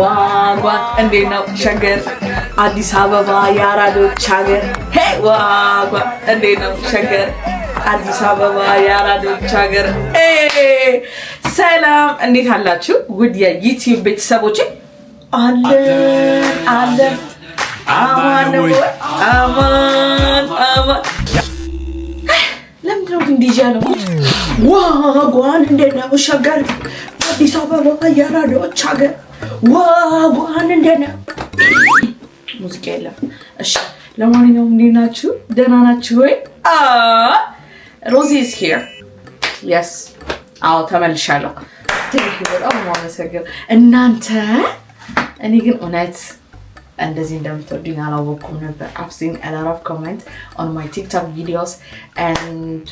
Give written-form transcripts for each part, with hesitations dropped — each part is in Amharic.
ዋጓን እንዴት ነው ሸገር አዲስ አበባ የአራዶች ሀገር ሄይ ዋጓን እንዴት ነው ሸገር አዲስ አበባ የአራዶች ሀገር ሰላም እንዴት አላችሁ ውድ የዩቲዩብ ቤተሰቦቼ አለን አማን ለምንድነው ግን ዲጂ ያለው ዋጓን እንዴት ነው ሸገር አዲስ አበባ የአራዶች ሀገር ዋጓን እንዴት ነው ሙዚቃ የለም እሺ ለማንኛውም እንዴት ናችሁ ደህና ናችሁ ወይ Rosie is here yes አዎ ተመልሻለሁ thank you በጣም ማመሰግን እናንተ እኔ ግን እውነት እንደዚህ እንደምትወዱኝ አላወኩም ነበር I've seen a lot of comments on my TikTok videos and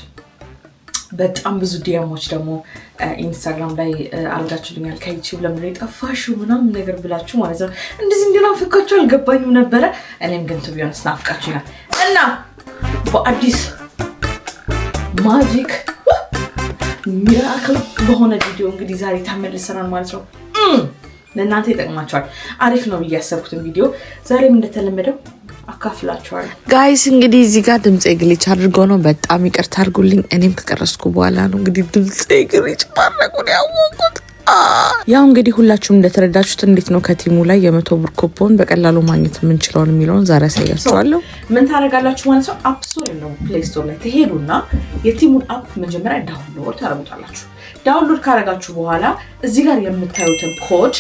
በጣም ብዙ ዲያሞች ደግሞ ኢንስታግራም ላይ አልጋችሁልኛል ከዩቲዩብ ለምን ይጠፋሽ ምናምን ነገር ብላችሁ ማለት ነው እንደዚህ እንደናፍቃችሁ አልገባኝም ነበር እኔም ግን ትቢዮን ስናፍቃችሁኛል እና በአዲስ ማጂክ ሚራክል በሆነ ቪዲዮ እንግዲህ ዛሬ ተመልሰናል ማለት ነው ለእናንተ ይጠቅማችኋል አሪፍ ነው ብዬ ያሰብኩትን ቪዲዮ ዛሬም እንደተለመደው አካፍላችኋል ጋይስ እንግዲህ እዚህ ጋር ድምጼ ግሊች አድርጎ ነው በጣም ይቅርታ አድርጉልኝ እኔም ከቀረስኩ በኋላ ነው እንግዲህ ድምጼ ግሊች ማድረጉን ያወቁት ያው እንግዲህ ሁላችሁም እንደተረዳችሁት እንዴት ነው ከቲሙ ላይ የ100 ብር ኩፖን በቀላሉ ማግኘት የምንችለው የሚለውን ዛሬ አሳያችኋለሁ ምን ታረጋላችሁ ማለት ነው አፕ ስቶር ነው ፕሌይ ስቶር ላይ ትሄዱና የቲሙን አፕ መጀመሪያ ዳውንሎድ ታረጉታላችሁ ዳውንሎድ ካረጋችሁ በኋላ እዚህ ጋር የምታዩትን ኮድ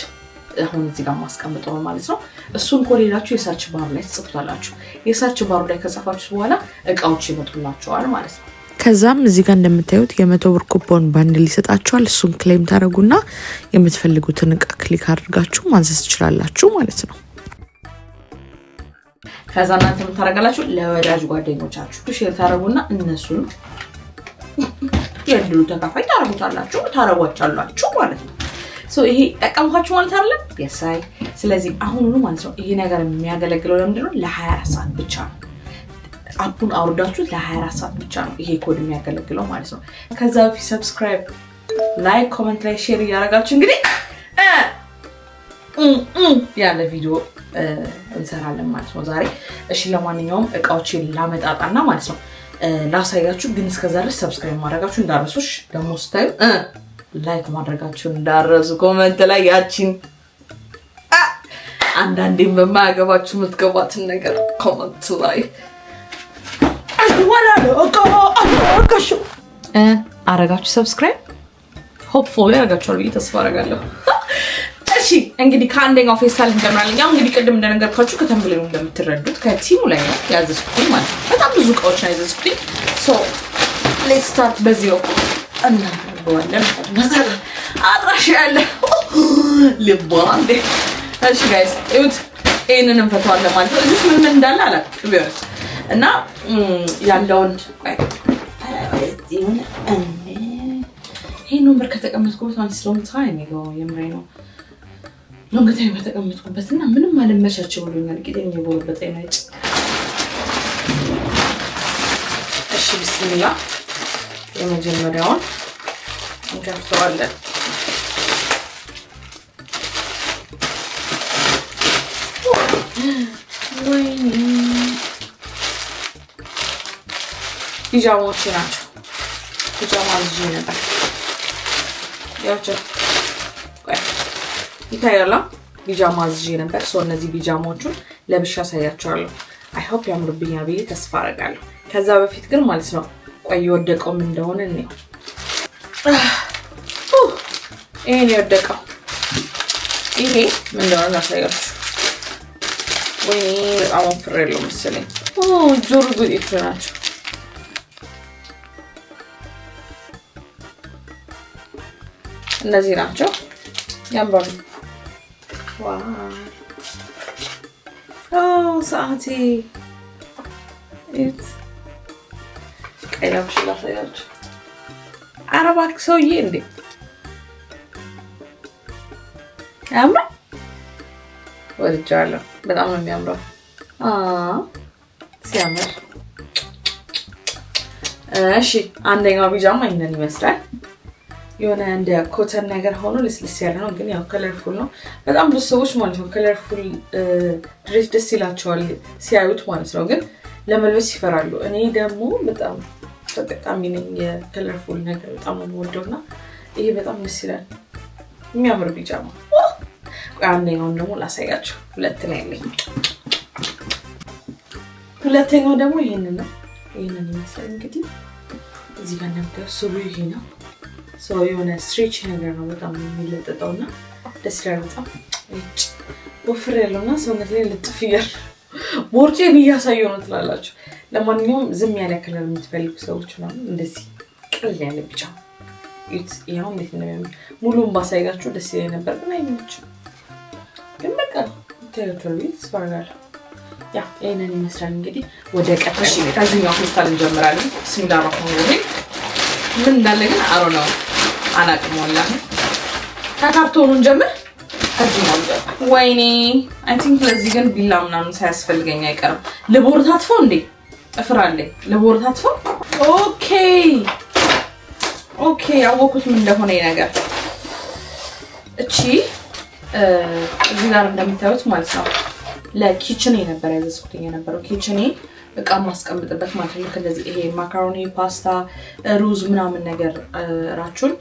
አሁን እዚህ ጋር ማስቀምጠው ማለት ነው እሱን ኮድ ሄዳችሁ የሰርች ባር ላይ ጽፉታላችሁ የሰርች ባሩ ላይ ከጻፋችሁ በኋላ እቃዎች ይመጡላችኋል ማለት ነው ከዛም እዚህ ጋር እንደምታዩት የ100 ብር ኩፖን ባንድል ይሰጣችኋል እሱን ክሌም ታረጉና የምትፈልጉትን እቃ ክሊክ አድርጋችሁ ማዘዝ ትችላላችሁ ማለት ነው ከዛ እናንተ ምን ታረጋላችሁ ለወዳጅ ጓደኞቻችሁ ሼር ታረጉና እነሱን የድሉ ተካፋይ ታረጉታላችሁ ታረጓቻላችሁ ማለት ነው ይሄ ጠቀምኳችሁ ማለት አይደለም የሳይ ስለዚህ አሁን ማለት ነው ይሄ ነገር የሚያገለግለው ለምንድነው ለ24 ሰዓት ብቻ ነው አፑን አውርዳችሁ ለ24 ሰዓት ብቻ ነው ይሄ ኮድ የሚያገለግለው ማለት ነው ከዛ በፊት ሰብስክራይብ ላይክ ኮሜንት ላይ ሼር ያደርጋችሁ እንግዲህ ያለ ቪዲዮ እንሰራለን ማለት ነው ዛሬ እሺ ለማንኛውም እቃዎችን ላመጣጣና ማለት ነው ላሳያችሁ ግን እስከዛ ድረስ ሰብስክራይብ ማድረጋችሁ እንዳረሱሽ ደግሞ ስታዩ ላይክ ማድረጋችሁ እንዳረሱ ኮሜንት ላይ ያቺን አንዳንዴም በማያገባችሁ የምትገባትን ነገር ኮሜንት ላይ አረጋችሁ ሰብስክራይብ ሆፕፉሊ አረጋችሁ ብዬ ተስፋ አረጋለሁ እሺ እንግዲህ ከአንደኛው ፌስታል እንጀምራለን ያው እንግዲህ ቅድም እንደነገርኳችሁ ከተምብሌኑ እንደምትረዱት ከቲሙ ላይ ነው ያዘዝኩት ማለት ነው በጣም ብዙ እቃዎች ነው ያዘዝኩት ሌትስ ስታርት በዚሁ እናደርገዋለን መሰለ አራሽ ያለ ልባንዴ እሺ ጋይስ እዩት ይሄንን እንፈታዋለን ማለት ነው እዚህ ምን እንዳለ አላውቅም ቢሆን እና ያለውን ይሄ ነምበር ከተቀመጥኩበት ማለት ሎንግ ታይም ይገው የምሬ ነው ሎንግ ታይም ከተቀመጥኩበትና ምንም አልመቻቸው ብሎኛል ቂጤን የቦረበጠ አይነጭ እሺ ቢስሚላህ የመጀመሪያውን እንከፍተዋለን ፒጃማዎች ናቸው ፒጃማ ልጅ ነበር ያቸው ይታያላ ፒጃማ ልጅ ነበር እነዚህ ፒጃማዎቹን ለብሻ ሳያቸዋለሁ I hope ያምሩብኛል ብዬ ተስፋ አደርጋለሁ ከዛ በፊት ግን ማለት ነው ቆይ የወደቀው ምን እንደሆነ ነው ይሄ የወደቀው ይሄ ምን እንደሆነ ላሳያችሁ ወይ በጣም ፍሬሎ መሰለኝ ጆሮ ጉዲት ናቸው እነዚህ ናቸው ያምራሉ ዋው ሰዓቴ ኢት ቀይላችሁ ላሳያችሁ አረባክ ሰውዬ እንዴ ያምራ ወድጃለሁ በጣም ነው የሚያምረው ሲያምር እሺ አንደኛው ቢጃማ ይሄንን ይመስላል የሆነ እንደ ኮተን ነገር ሆኖ ለስለስ ያለ ነው ግን ያው ከለርፉል ነው በጣም ብዙ ሰዎች ማለት ነው ከለርፉል ድሬስ ደስ ይላቸዋል ሲያዩት ማለት ነው ግን ለመልበስ ይፈራሉ እኔ ደግሞ በጣም ተጠቃሚ ነኝ የከለርፉል ነገር በጣም ነው የምወደውና ይሄ በጣም ደስ ይላል የሚያምር ቢጃማ አንደኛውን ደግሞ ላሳያችሁ ሁለት ነው ያለኝ ሁለተኛው ደግሞ ይሄንን ነው ይሄንን ይመስላል እንግዲህ እዚህ ጋር እንደምታዩ ሱሪ ይሄ ነው ሰው የሆነ ስትሬች ነገር ነው በጣም የሚለጠጠውና ደስ ይላል በጣም ወፍር ያለውና ሰውነት ላይ ልጥፍ ይያል ቦርጬን እያሳየው ነው ትላላችሁ ለማንኛውም ዝም ያለ ከለር የምትፈልጉ ሰዎች ነው እንደዚህ ቀል ያለ ብቻ ያው እንዴት ነው ሙሉን ባሳያችሁ ደስ ይለኝ ነበር ግን አይመችም ግን በቃ ተይቶልኝ ስፋራል ያ እኔን ይመስላል እንግዲህ ወደ ቀጣይ ከዚህኛው ፌስታል እንጀምራለን ቢስሚላህ ረህማን ረሂም ምን እንዳለ ግን አሮ ነው አላቅም ወላሂ ከካርቶኑን ጀምር ከዚህኛው ጀምር ወይኔ አይ ቲንክ ለዚህ ግን ቢላ ምናምን ሳያስፈልገኝ አይቀርም ለቦርታትፎ እንዴ እፍራለኝ ለቦርታትፎ ኦኬ አወኩት ምን እንደሆነ ነገር እቺ እዚህ ጋር እንደምታዩት ማለት ነው ለኪችኔ ነበር ያዘዝኩትኝ የነበረው ኪችኔ እቃ ማስቀምጥበት ማለት ነው እንደዚህ ይሄ ማካሮኒ ፓስታ ሩዝ ምናምን ነገር ራቹን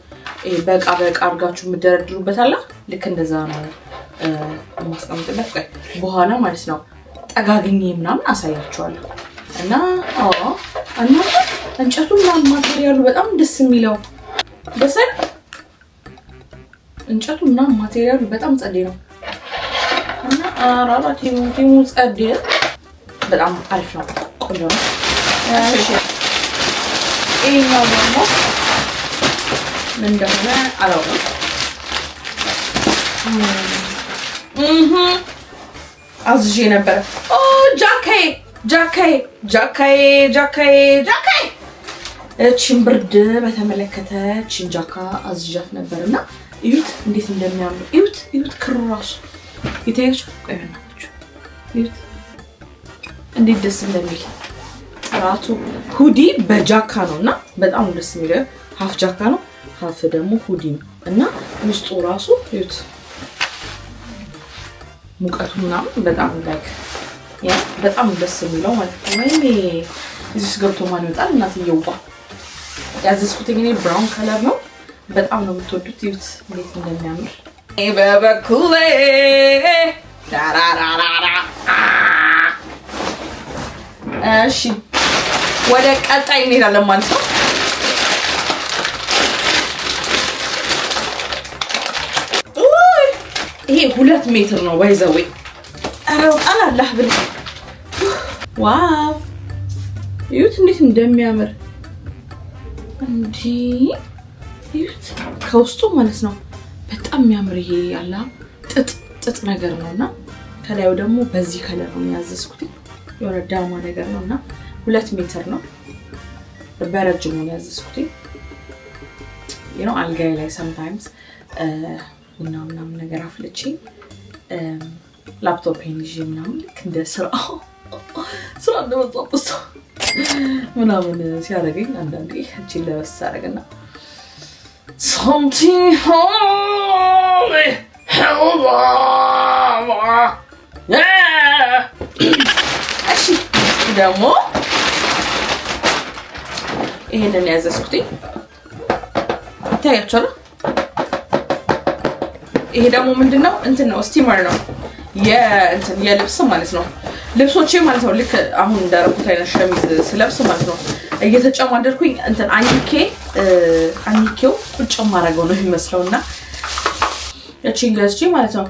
ይሄ በቃ አርጋችሁ ምደረድሩበት አላ ልክ እንደዛ ነው ማስቀምጥበት በኋላ ማለት ነው ጠጋግኜ ምናምን አሳያችኋለሁ እና እና እንጨቱ ምናምን ማቴሪያሉ በጣም ደስ የሚለው በሰል እንጨቱ ምናምን ማቴሪያሉ በጣም ጸዴ ነው እና አራራቲሙ ጸዴ በጣም አሪፍ ነው ቆንጆ ነው እሺ ይሄኛው ደግሞ ምን እንደሆነ አላውቅም አዝዤ ነበር ጃካይ እቺን ብርድ በተመለከተ እቺን ጃካ አዝዣት ነበርና እዩት እንዴት እንደሚያምር እዩት ክሩ ራሱ ይታያችሁ ቆይናችሁ እዩት እንዴት ደስ እንደሚል ራቱ ሁዲ በጃካ ነውና በጣም ደስ የሚለው ሀፍ ጃካ ነው ሀፍ ደግሞ ሁዲ ነው እና ውስጡ ራሱ እዩት ሙቀቱ ምናምን በጣም ላይክ ያ በጣም ደስ የሚለው ማለት ነው ወይኔ እዚህ ገብቶ ማን ይወጣል እናትየው ያዘዝኩት እኔ ብራውን ከለር ነው በጣም ነው የምትወዱት እዩት እንዴት እንደሚያምር በበኩሌ ዳራራራራ እሺ ወደ ቀጣይ እንሄዳለን ማለት ነው ይሄ 2 ሜትር ነው ባይዘው አራው አላህ ብለ ዋው እዩት እንዴት እንደሚያምር እንጂ እዩት ከውስጡ ማለት ነው በጣም የሚያምር ይሄ ያላ ጥጥ ነገር ነውና ከላዩ ደግሞ በዚህ ከለር ነው ያዘዝኩት የሆነ ዳማ ነገር ነውና 2 ሜትር ነው በረጅሙ ነው ያዘዝኩት አልጋይ ላይ sometimes ምናምን ነገር አፍልቼ ላፕቶፕን ይዤ ምናምን እንደ ስራ እንደወጣው ምናምን ሲያደርገኝ አንዳንዴ እቺ ለበስ አደረገና something holy እሺ ደግሞ ይሄንን ያዘዝኩት ታያችኋል ይሄ ደግሞ ምንድነው እንትን ነው ስቲመር ነው የልብስ ማለት ነው ልብሶቼ ማለት ነው ልክ አሁን እንዳረኩት አይነት ሸሚዝ ስለብስ ማለት ነው እየተጨማደርኩኝ እንትን አንኬው ቁጭ ማረገው ነው የሚመስለውና እቺን ገዝቼ ማለት ነው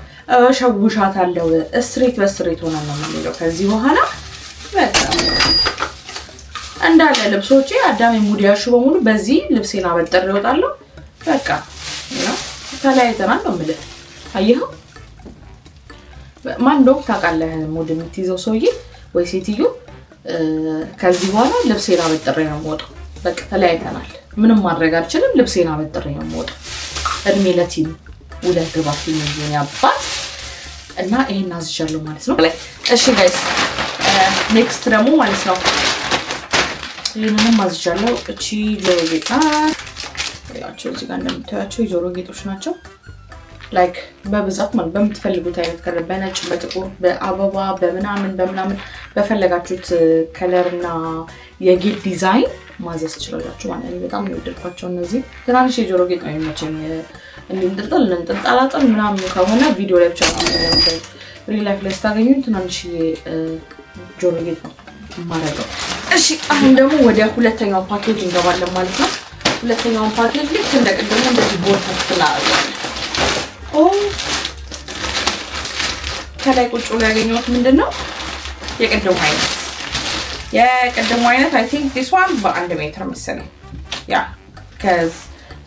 ሸውሻታለሁ ስትሬት በስትሬት ሆና ነው የሚለው ከዚህ በኋላ በቃ እንዳለ ልብሶቼ አዳሜ ሙዲያሹ በሙሉ በዚህ ልብሴን አበጥሬ እወጣለሁ በቃ ነው ተለያይተናል ነው ማለት አየሁ ማን ዶክ ታውቃለህ ሙድ የምትይዘው ሰውዬ ወይ ሴትዮ ከዚህ በኋላ ልብሴን አበጥሬ ነው የምወጣው በቃ ተለያይተናል ምንም ማድረግ አልችልም ልብሴን አበጥሬ ነው የምወጣው እድሜ ለቲም ሁለት ግባት የሚሆን ያባት እና ይሄን አዝዣለሁ ማለት ነው እሺ ጋይስ ኔክስት ደግሞ ማለት ነው ይሄንን አዝዣለሁ እቺ ጆሮጌታ በቃቸው። እዚህ ጋር እንደምታዩቸው የጆሮ ጌጦች ናቸው። ላይክ በብዛት ማለት በምትፈልጉት አይነት ከለር በነጭ በጥቁር በአበባ በምናምን በፈለጋችሁት ከለርና የጌጥ ዲዛይን ማዘዝ ትችላላችሁ ማለት ነው። በጣም የወደድኳቸው እነዚህ ትናንሽ የጆሮ ጌጥ ነው የሚመቸኝ። እንጥልጣላጥል ምናምን ከሆነ ቪዲዮ ላይ ብቻ ነው ሪል ላይፍ ላይ ስታገኙኝ ትናንሽ ጆሮ ጌጥ ነው የማደርገው። እሺ አሁን ደግሞ ወደ ሁለተኛው ፓኬጅ እንገባለን ማለት ነው። ሁለተኛውን ፓኬጅ ልክ እንደቀደሙ እንደዚህ ቦርሳ ትላላችሁ። ከላይ ቁጭ ብሎ ያገኘሁት ምንድነው የቀደሙ አይነት አይ ቲንክ ዲስ ዋን በ1 ሜትር መሰለኝ ያ ከዝ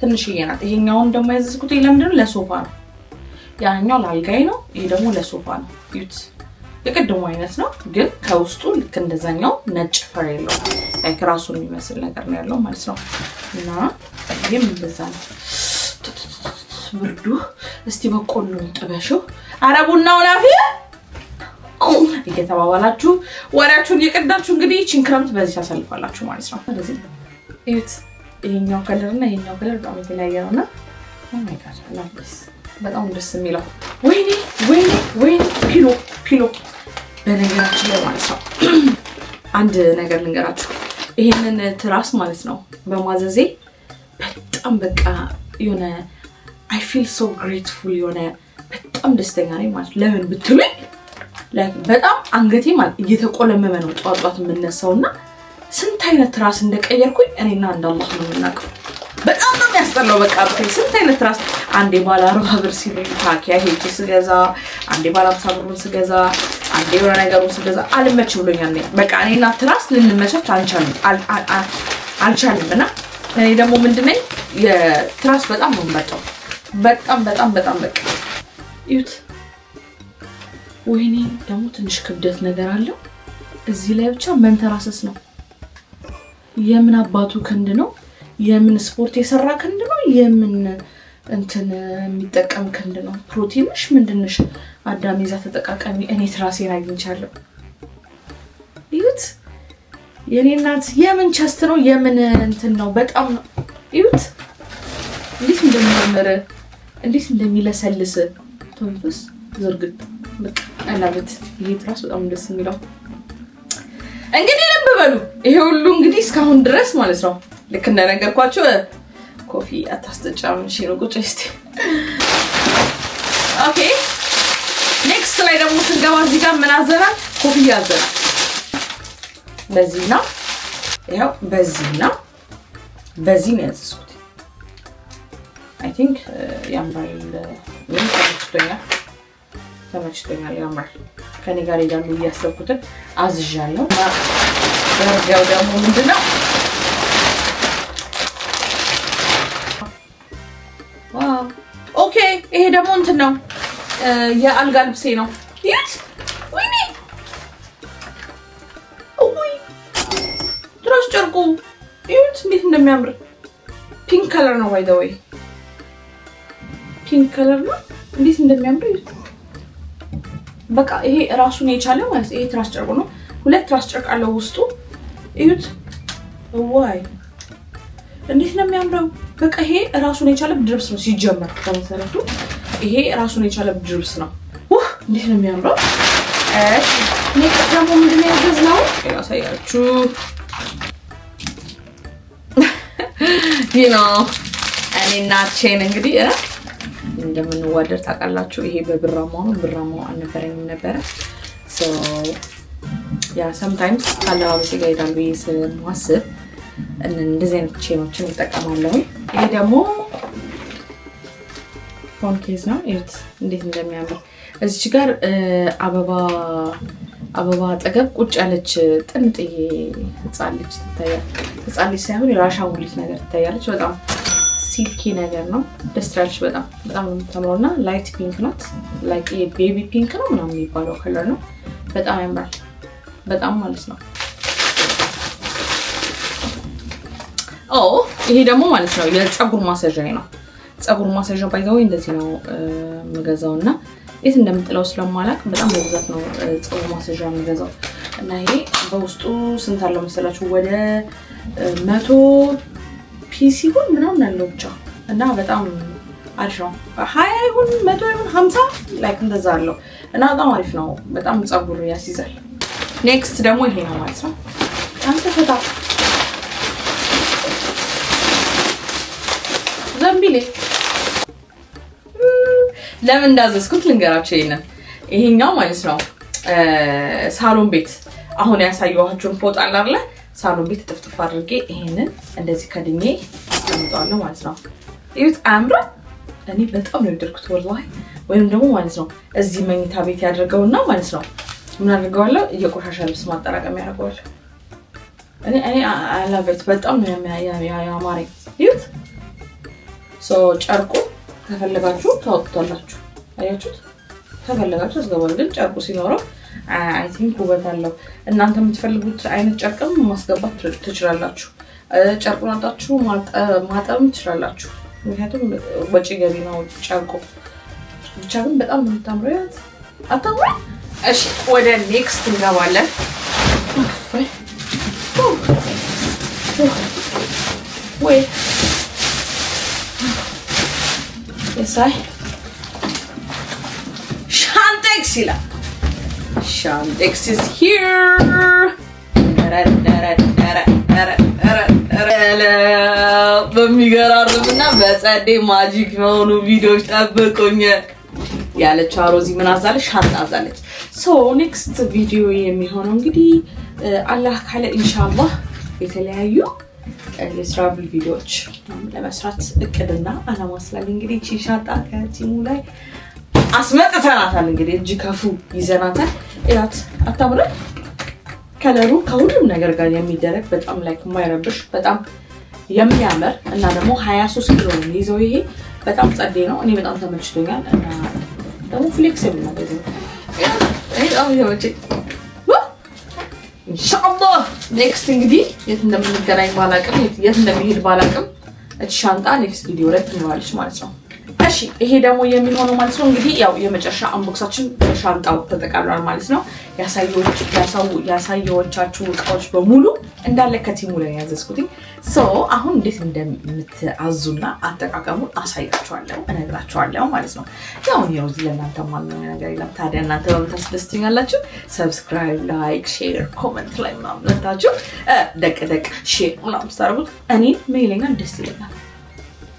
ትንሽዬ ናት። ይሄኛውን ደግሞ ያዘዝኩት ለምንድነው ለሶፋ ነው። ያኛው ለአልጋይ ነው፣ ይሄ ደግሞ ለሶፋ ነው። ዩት የቀደሙ አይነት ነው ግን ከውስጡ ልክ እንደዛኛው ነጭ ፈር የለው ላይክ ራሱን የሚመስል ነገር ነው ያለው ማለት ነው። እና ይሄም እንደዛ ነው። ብርዱ እስቲ በቆሎ ጥበሽው አረቡናው ላፊ እየተባባላችሁ ወሬያችሁን እየቀዳችሁ እንግዲህ እቺን ክረምት በዚህ ታሳልፋላችሁ ማለት ነው። ስለዚህ እዩት ይሄኛው ከለር እና ይሄኛው ከለር በጣም የተለያየ ነውና ኦ ማይ ጋድ ላቭስ በጣም ደስ የሚለው ወይኔ ፒሎ በነገራችን ላይ ማለት ነው። አንድ ነገር ልንገራችሁ። ይሄንን ትራስ ማለት ነው በማዘዜ በጣም በቃ የሆነ I feel so grateful የሆነ በጣም ደስተኛ ነኝ ማለት ለምን ብትሉኝ ላይክ በጣም አንገቴ ማለት እየተቆለመመ ነው ጧጧት የምነሳውና ስንት አይነት ትራስ እንደቀየርኩኝ እኔና አላህ ነው የምናውቀው። በጣም ነው የሚያስጠላው። በቃ ስንት አይነት ትራስ አንዴ ባለ 40 ብር ሲለኝ ታኪያ ሄጄ ስገዛ፣ አንዴ ባለ 50 ብር ስገዛ፣ አንዴ የሆነ ነገሩን ስገዛ አልመች ብሎኛል። በቃ እኔና ትራስ ልንመቻች አልቻልምና እኔ ደግሞ ምንድነኝ የትራስ በጣም ነው የምመጣው። በጣም በቃ እዩት። ወይኔ ደግሞ ትንሽ ክብደት ነገር አለው እዚህ ላይ ብቻ መንተራሰስ ነው። የምን አባቱ ክንድ ነው? የምን ስፖርት የሰራ ክንድ ነው? የምን እንትን የሚጠቀም ክንድ ነው? ፕሮቲንሽ ምንድነሽ? አዳም ይዛ ተጠቃቀሚ። እኔ ትራሴን አግኝቻለሁ። እዩት የኔ እናት የምን ቸስት ነው? የምን እንትን ነው? በጣም ነው እዩት እንዴት እንደሚያምር እንዴት እንደሚለሰልስ ተንፈስ ዝርግት በቃ አላበት። ይሄ ትራስ በጣም ደስ የሚለው እንግዲህ ልብ በሉ። ይሄ ሁሉ እንግዲህ እስካሁን ድረስ ማለት ነው ልክ እንደነገርኳችሁ ኮፊ አታስጠጫም ሽሮ ቁጭ እስቲ። ኦኬ ኔክስት ላይ ደግሞ ስንገባ እዚህ ጋር ምን አዘናል? ኮፊ አዘናል። በዚህና ያው በዚህና በዚህ ነው ያዘዝኩት። አይ ቲንክ ያምራል። ምን ተመችቶኛል ያምራል። ከኔ ጋር ይላሉ እያሰብኩትን አዝዣለሁ። በርጋው ደግሞ ምንድነው? ዋው ኦኬ ይሄ ደግሞ እንትን ነው የአልጋ ልብሴ ነው። ይት ወይኔ ኦይ ትራስ ጨርቁ ይት እንዴት እንደሚያምር ፒንክ ከለር ነው። ባይ ዘ ዌይ ፒንክ ከለር ነው እንዴት እንደሚያምር ይት በቃ ይሄ ራሱን የቻለ ማለት ይሄ ትራስ ጨርቁ ነው። ሁለት ትራስ ጨርቅ አለው ውስጡ እዩት። ዋይ እንዴት ነው የሚያምረው! በቃ ይሄ ራሱን የቻለ ብርድ ልብስ ነው ሲጀመር። በመሰረቱ ይሄ ራሱን የቻለ ብርድ ልብስ ነው። እንዴት ነው የሚያምረው! እሺ ኔክስት ደግሞ ምንድነው ያዘዝነው? ያሳያችሁ እኔና ቼን እንግዲህ እንደምንዋደድ ታውቃላችሁ። ይሄ በብራማው ነው። ብራማው አልነበረኝም ነበረ። ሶ ያ ሰምታይምስ ካለባበሴ ጋር ይሄዳል ብዬ ስለማስብ እንደዚህ አይነት ቼኖችን እጠቀማለሁ። ይሄ ደግሞ ፎን ኬዝ ነው። እዩት እንዴት እንደሚያምር። እዚች ጋር አበባ አጠገብ ቁጭ ያለች ጥንጥዬ ህፃን ልጅ ትታያለች። ህፃን ልጅ ሳይሆን የአሻንጉሊት ነገር ትታያለች። በጣም ሲልኪ ነገር ነው። ደስ ትላለች። በጣም የምታምረውና ላይት ፒንክ ናት። ላይክ የቤቢ ፒንክ ነው ምናምን የሚባለው ከለር ነው። በጣም ያምራል። በጣም ማለት ነው። ይሄ ደግሞ ማለት ነው የፀጉር ማሰዣ ነው። ፀጉር ማሰዣ ባይዘው እንደዚህ ነው የምገዛውና የት እንደምጥለው ስለማላቅ በጣም በብዛት ነው ፀጉር ማሰዣ የምገዛው። እና ይሄ በውስጡ ስንት አለው መሰላችሁ? ወደ 100 ፒሲ ሁሉ ምናምን አለው ብቻ እና በጣም አሪፍ ነው። 20 ይሁን 100 ይሁን 50 ላይክ እንደዛ አለው እና በጣም አሪፍ ነው። በጣም ፀጉር ያስይዛል። ኔክስት ደግሞ ይሄ ነው ማለት ነው። አንተ ፈታ ዘንቢሌ ለምን እንዳዘዝኩት ልንገራችሁ። ይሄኛው ማለት ነው ሳሎን ቤት አሁን ያሳየኋችሁን ፎጣ አለ ሳሎን ቤት ጥፍጥፍ አድርጌ ይሄንን እንደዚህ ከድኜ አስቀምጠዋለሁ ማለት ነው። እዩት አምራ እኔ በጣም ነው የወደድኩት ወላሂ። ወይንም ደግሞ ማለት ነው እዚህ መኝታ ቤት ያደርገውና ማለት ነው ምን አድርገዋለሁ የቆሻሻ ልብስ ማጠራቀሚያ ያደርገዋለሁ። እኔ አላበት በጣም ነው ያማረኝ። እዩት ሶ ጨርቁ ከፈለጋችሁ ታወጡታላችሁ። አያችሁት? ከፈለጋችሁ አስገባሉ። ግን ጨርቁ ሲኖረው አይ ቲንክ ውበት አለው። እናንተ የምትፈልጉት አይነት ጨርቅም ማስገባት ትችላላችሁ። ጨርቁን አጣችሁ ማጠብም ትችላላችሁ። ምክንያቱም ወጪ ገቢ ነው ጨርቁ። ብቻ ግን በጣም ነው የምታምረው። አታምሩ? እሺ ወደ ኔክስት እንገባለን። ወይ የሳይ ሻንቴክስ ይላል። ሻንቴክስ is here በሚገራርምና በጸዴ ማጂክ የሆኑ ቪዲዮዎች ጠብቁኝ ያለች ሮዚ ምን አዛለች? ሻንጣ አዛለች። ሶ ኔክስት ቪዲዮ የሚሆነው እንግዲህ አላህ ካለ ኢንሻአላህ የተለያዩ የትራቭል ቪዲዮዎች ለመስራት እቅድና አላማ ስላለ እንግዲህ እቺ ሻንጣ ከቲሙ ላይ አስመጥተናታል። እንግዲህ እጅ ከፉ ይዘናታል። እያት አታምረ ከለሩ ከሁሉም ነገር ጋር የሚደረግ በጣም ላይክ የማይረብሽ በጣም የሚያምር እና ደግሞ 23 ኪሎ ነው ይዘው። ይሄ በጣም ጸዴ ነው። እኔ በጣም ተመችቶኛል እና ደግሞ ፍሌክሲብል ነው። ይሄ በጣም ይመቸኝ። ኢንሻአላህ ኔክስት እንግዲህ የት እንደምንገናኝ ባላቅም የት እንደሚሄድ ባላቅም እቺ ሻንጣ ኔክስት ቪዲዮ ላይ ትኖራለች ማለት ነው። እሺ ይሄ ደግሞ የሚሆነው ማለት ነው እንግዲህ ያው የመጨረሻ አንቦክሳችን በሻንጣው ተጠቃሏል ማለት ነው። ያሳየዎቻችሁ እቃዎች በሙሉ እንዳለ ከቲሙ ላይ ያዘዝኩትኝ። ሶ አሁን እንዴት እንደምትአዙና አጠቃቀሙን አሳያችኋለሁ እነግራችኋለሁ ማለት ነው። ያው ነው እዚህ ለእናንተ ማንኛው ነገር የለም። ታዲያ እናንተ በምታስደስቱኛላችሁ ሰብስክራይብ፣ ላይክ፣ ሼር፣ ኮሜንት ላይ ምናምን ለታችሁ ደቅ ሼር ምናምን ታደርጉት እኔ ሜይለኛል ደስ ይለኛል።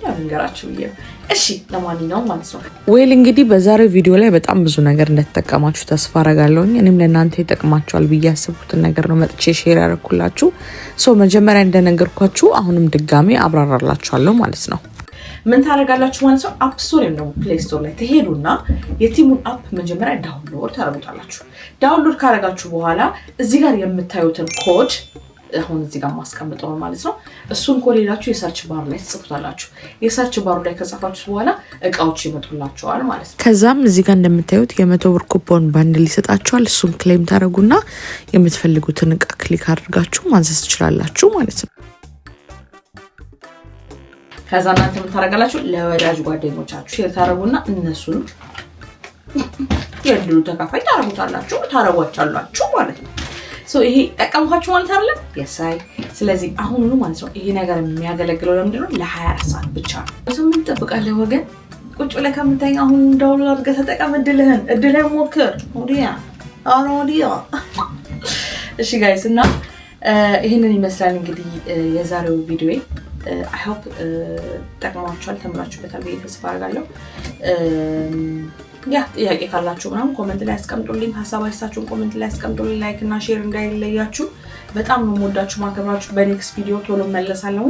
ያው እንገራችሁ ብዬ እሺ ለማንኛውም ማለት ነው ወይል እንግዲህ በዛሬው ቪዲዮ ላይ በጣም ብዙ ነገር እንደተጠቀማችሁ ተስፋ አረጋለሁ። እኔም ለእናንተ ይጠቅማችኋል ብዬ ያሰብኩትን ነገር ነው መጥቼ ሼር ያደረኩላችሁ። ሶ መጀመሪያ እንደነገርኳችሁ አሁንም ድጋሜ አብራራላችኋለሁ ማለት ነው። ምን ታደርጋላችሁ ማለት ነው አፕ ስቶር ወይም ደግሞ ፕሌይ ስቶር ላይ ትሄዱና የቲሙን አፕ መጀመሪያ ዳውንሎድ ታደርጉታላችሁ። ዳውንሎድ ካደረጋችሁ በኋላ እዚህ ጋር የምታዩትን ኮድ አሁን እዚህ ጋር ማስቀምጠው ማለት ነው። እሱን ኮድ ሄዳችሁ የሰርች ባር ላይ ትጽፉታላችሁ። የሰርች ባሩ ላይ ከጻፋችሁ በኋላ እቃዎች ይመጡላችኋል ማለት ነው። ከዛም እዚህ ጋር እንደምታዩት የ100 ብር ኩፖን ባንድል ይሰጣችኋል። እሱን ክሌም ታደርጉና የምትፈልጉትን እቃ ክሊክ አድርጋችሁ ማዘዝ ትችላላችሁ ማለት ነው። ከዛ እናንተ ምን ታደርጋላችሁ? ለወዳጅ ጓደኞቻችሁ ሼር ታደርጉና እነሱን የድሉ ተካፋይ ታረጓቻላችሁ ማለት ነው። ሶ ይሄ ጠቀምኳችሁ ማለት አይደለም የሳይ ስለዚህ አሁን ማለት ነው ይሄ ነገር የሚያገለግለው ለምንድነው ለ24 ሰዓት ብቻ ነው። ምን ተጠብቃለህ ወገን? ቁጭ ብለህ ከምታኝ አሁን ዳውንሎድ አድርገህ ተጠቀም። እድልህን ሞክር። ወዲያ እሺ ጋይስ እና ይሄንን ይመስላል እንግዲህ የዛሬው ቪዲዮ። አይ ሆፕ ጠቅማችኋል፣ ተምራችሁበታል ብዬ ተስፋ አደርጋለሁ። ያ ጥያቄ ካላችሁ ምናምን ኮሜንት ላይ አስቀምጡልኝ። ሐሳባችሁን ኮሜንት ላይ አስቀምጡልኝ። ላይክ እና ሼር እንዳይለያችሁ። በጣም ነው የምወዳችሁ ማከብራችሁ። በኔክስት ቪዲዮ ቶሎ መለሳለሁ።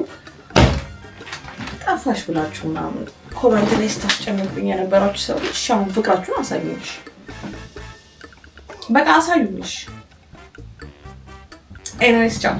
ጠፋሽ ብላችሁ ምናምን ኮሜንት ላይ ስታስጨንቁኝ የነበራችሁ ሰዎች አሁን ፍቅራችሁን አሳዩኝ። በቃ አሳዩኝ። ኤኒዌይስ ቻው።